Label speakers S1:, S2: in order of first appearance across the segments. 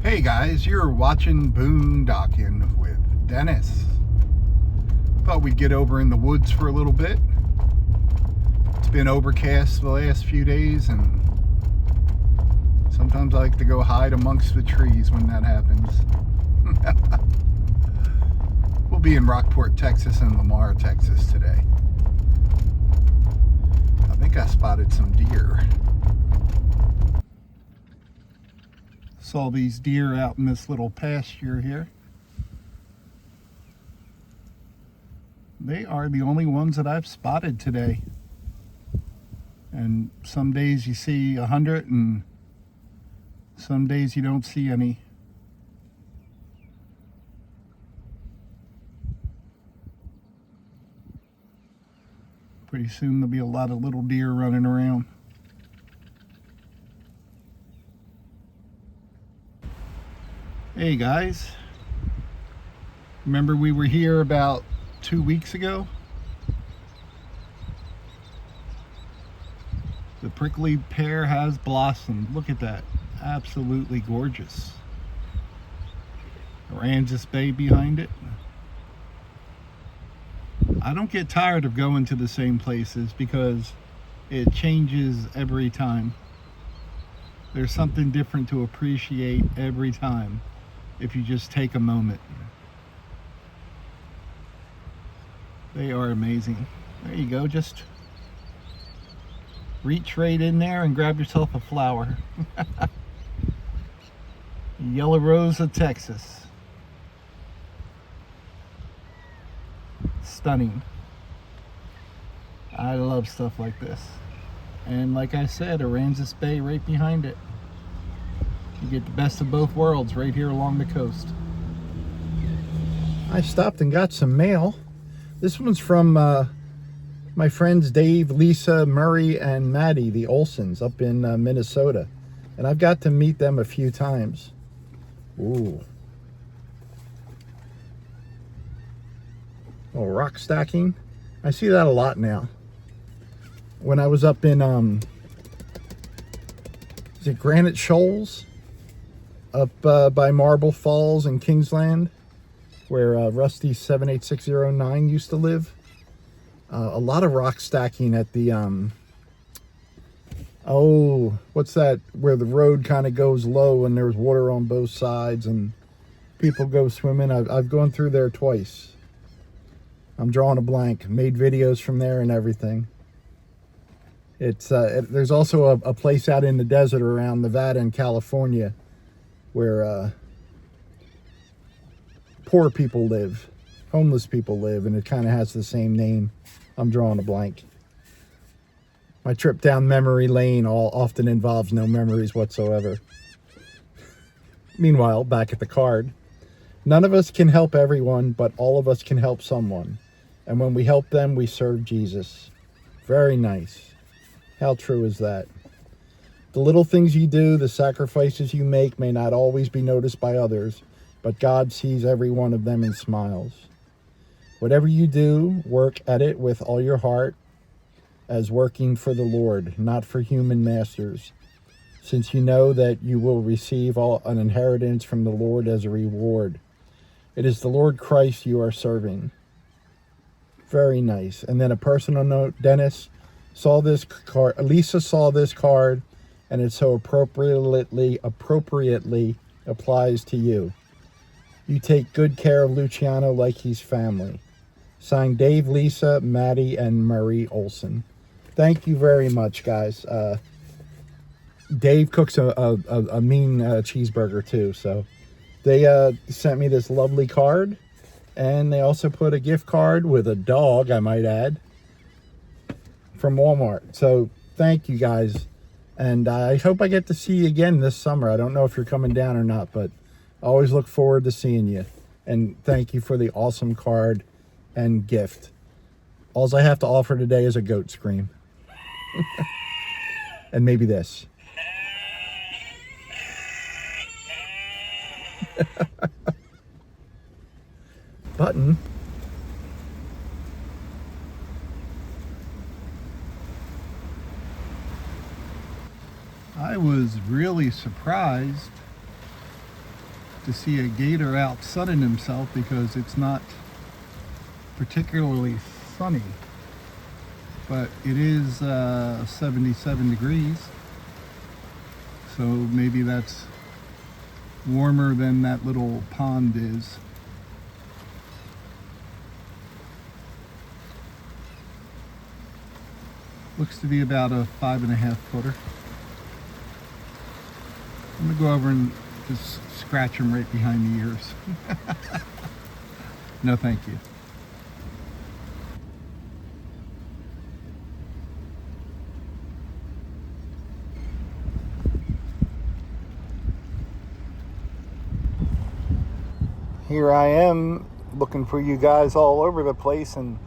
S1: Hey guys, you're watching Boondocking with Dennis. Thought we'd get over in the woods for a little bit. It's been overcast the last few days, and sometimes I like to go hide amongst the trees when that happens. We'll be in Rockport, Texas and Lamar, Texas today. I think I spotted some deer. Saw these deer out in this little pasture here. They are the only ones that I've spotted today. And some days you see 100 and some days you don't see any. Pretty soon there'll be a lot of little deer running around. Hey guys, remember we were here about 2 weeks ago? The prickly pear has blossomed. Look at that, absolutely gorgeous. Aransas Bay behind it. I don't get tired of going to the same places because it changes every time. There's something different to appreciate every time if you just take a moment. They are amazing. There you go, just reach right in there and grab yourself a flower. Yellow Rose of Texas. Stunning. I love stuff like this. And like I said, Aransas Bay right behind it. You get the best of both worlds right here along the coast. I stopped and got some mail. This one's from my friends Dave, Lisa, Murray, and Maddie, the Olsons, up in Minnesota. And I've got to meet them a few times. Ooh. Oh, rock stacking. I see that a lot now. When I was up in, is it Granite Shoals? Up by Marble Falls in Kingsland, where Rusty 78609 used to live. A lot of rock stacking at the, oh, what's that, where the road kind of goes low and there's water on both sides and people go swimming. I've gone through there twice. I'm drawing a blank. Made videos from there and everything. It's there's also a place out in the desert around Nevada and California where poor people live, homeless people live, and it kind of has the same name. I'm drawing a blank. My trip down memory lane often involves no memories whatsoever. Meanwhile, back at the card, none of us can help everyone, but all of us can help someone. And when we help them, we serve Jesus. Very nice. How true is that? The little things you do, the sacrifices you make may not always be noticed by others, but God sees every one of them and smiles. Whatever you do, work at it with all your heart as working for the Lord, not for human masters, since you know that you will receive an inheritance from the Lord as a reward. It is the Lord Christ you are serving. Very nice. And then a personal note, Dennis saw this card, Lisa saw this card, and it so appropriately applies to you. You take good care of Luciano like he's family. Signed, Dave, Lisa, Maddie, and Murray Olson. Thank you very much, guys. Dave cooks a mean cheeseburger too, so they sent me this lovely card, and they also put a gift card with a dog, I might add, from Walmart. So thank you guys. And I hope I get to see you again this summer. I don't know if you're coming down or not, but I always look forward to seeing you. And thank you for the awesome card and gift. All I have to offer today is a goat scream. And maybe this. Button. I was really surprised to see a gator out sunning himself because it's not particularly sunny, but it is 77 degrees, so maybe that's warmer than that little pond is. Looks to be about a 5.5 footer. I'm gonna go over and just scratch him right behind the ears. No, thank you. Here I am looking for you guys all over the place, and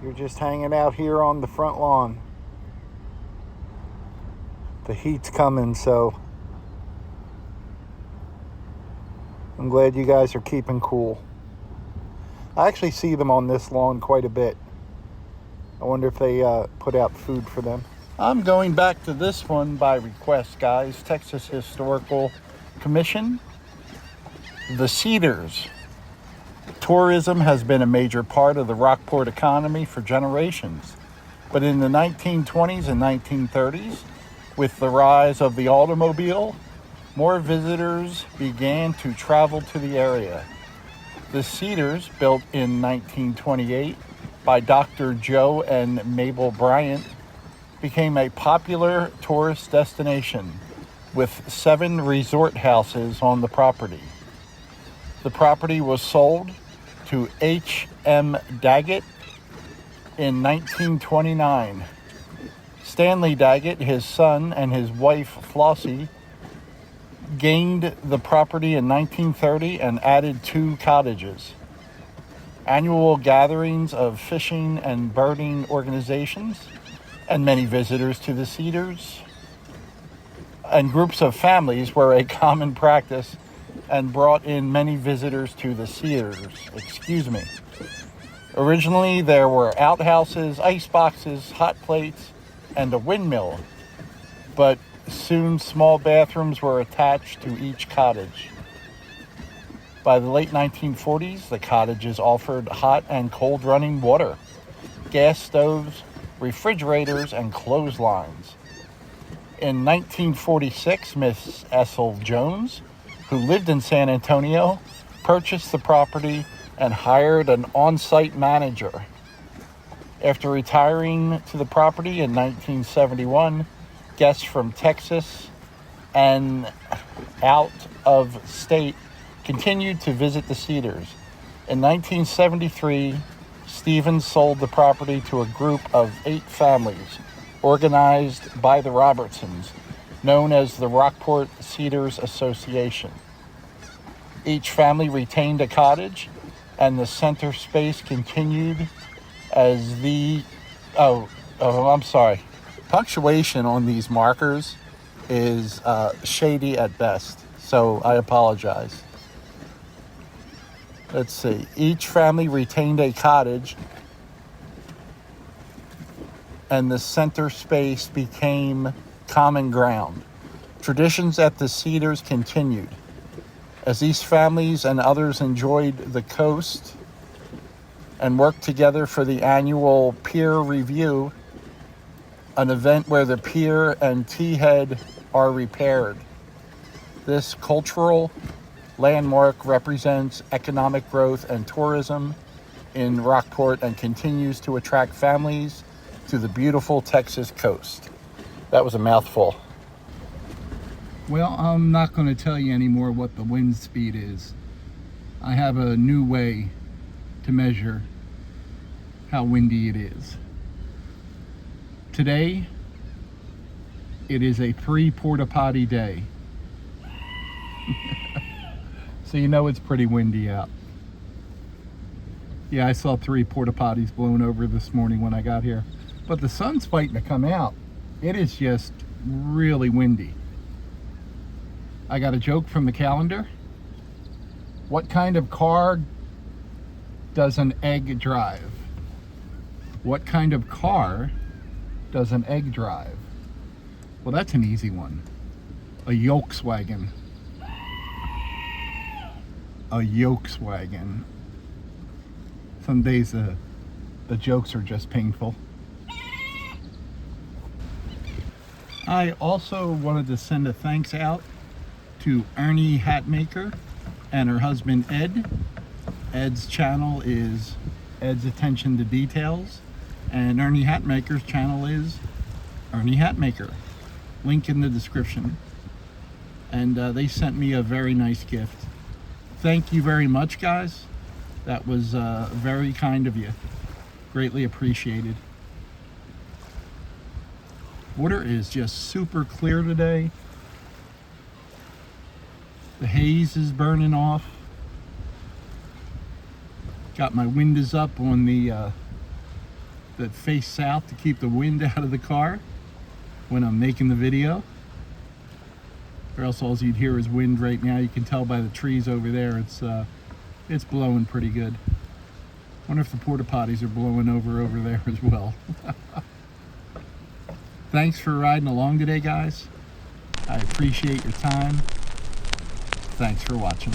S1: you're just hanging out here on the front lawn. The heat's coming, so I'm glad you guys are keeping cool. I actually see them on this lawn quite a bit. I wonder if they put out food for them. I'm going back to this one by request, guys. Texas Historical Commission. The Cedars. Tourism has been a major part of the Rockport economy for generations. But in the 1920s and 1930s, with the rise of the automobile, more visitors began to travel to the area. The Cedars, built in 1928 by Dr. Joe and Mabel Bryant, became a popular tourist destination with 7 resort houses on the property. The property was sold to H.M. Daggett in 1929. Stanley Daggett, his son, and his wife Flossie gained the property in 1930 and added 2 cottages. Annual gatherings of fishing and birding organizations and many visitors to the Cedars and groups of families were a common practice and brought in many visitors to the Cedars. Originally, there were outhouses, ice boxes, hot plates, and a windmill, but soon small bathrooms were attached to each cottage. By the late 1940s, the cottages offered hot and cold running water, gas stoves, refrigerators, and clotheslines. In 1946, Miss Ethel Jones, who lived in San Antonio, purchased the property and hired an on-site manager. After retiring to the property in 1971, guests from Texas and out of state continued to visit the Cedars. In 1973, Stevens sold the property to a group of 8 families organized by the Robertsons, known as the Rockport Cedars Association. Each family retained a cottage, and the center space continued as the... I'm sorry. Punctuation on these markers is shady at best, so I apologize. Let's see. Each family retained a cottage, and the center space became common ground. Traditions at the Cedars continued. As these families and others enjoyed the coast and worked together for the annual peer review, an event where the pier and T-head are repaired. This cultural landmark represents economic growth and tourism in Rockport and continues to attract families to the beautiful Texas coast. That was a mouthful. Well, I'm not going to tell you anymore what the wind speed is. I have a new way to measure how windy it is. Today, it is a free porta potty day. So you know it's pretty windy out. Yeah, I saw 3 porta potties blown over this morning when I got here. But the sun's fighting to come out. It is just really windy. I got a joke from the calendar. What kind of car does an egg drive? What kind of car does an egg drive? Well, that's an easy one. A Volkswagen. a Volkswagen. Some days the jokes are just painful. I also wanted to send a thanks out to Ernie Hatmaker and her husband Ed. Ed's channel is Ed's Attention to Details, and Ernie Hatmaker's channel is Ernie Hatmaker. Link in the description. And they sent me a very nice gift. Thank you very much, guys. That was very kind of you. Greatly appreciated. Water is just super clear today. The haze is burning off. Got my windows up on the that face south to keep the wind out of the car when I'm making the video. Or else all you'd hear is wind right now. You can tell by the trees over there. It's blowing pretty good. Wonder if the porta potties are blowing over there as well. Thanks for riding along today, guys. I appreciate your time. Thanks for watching.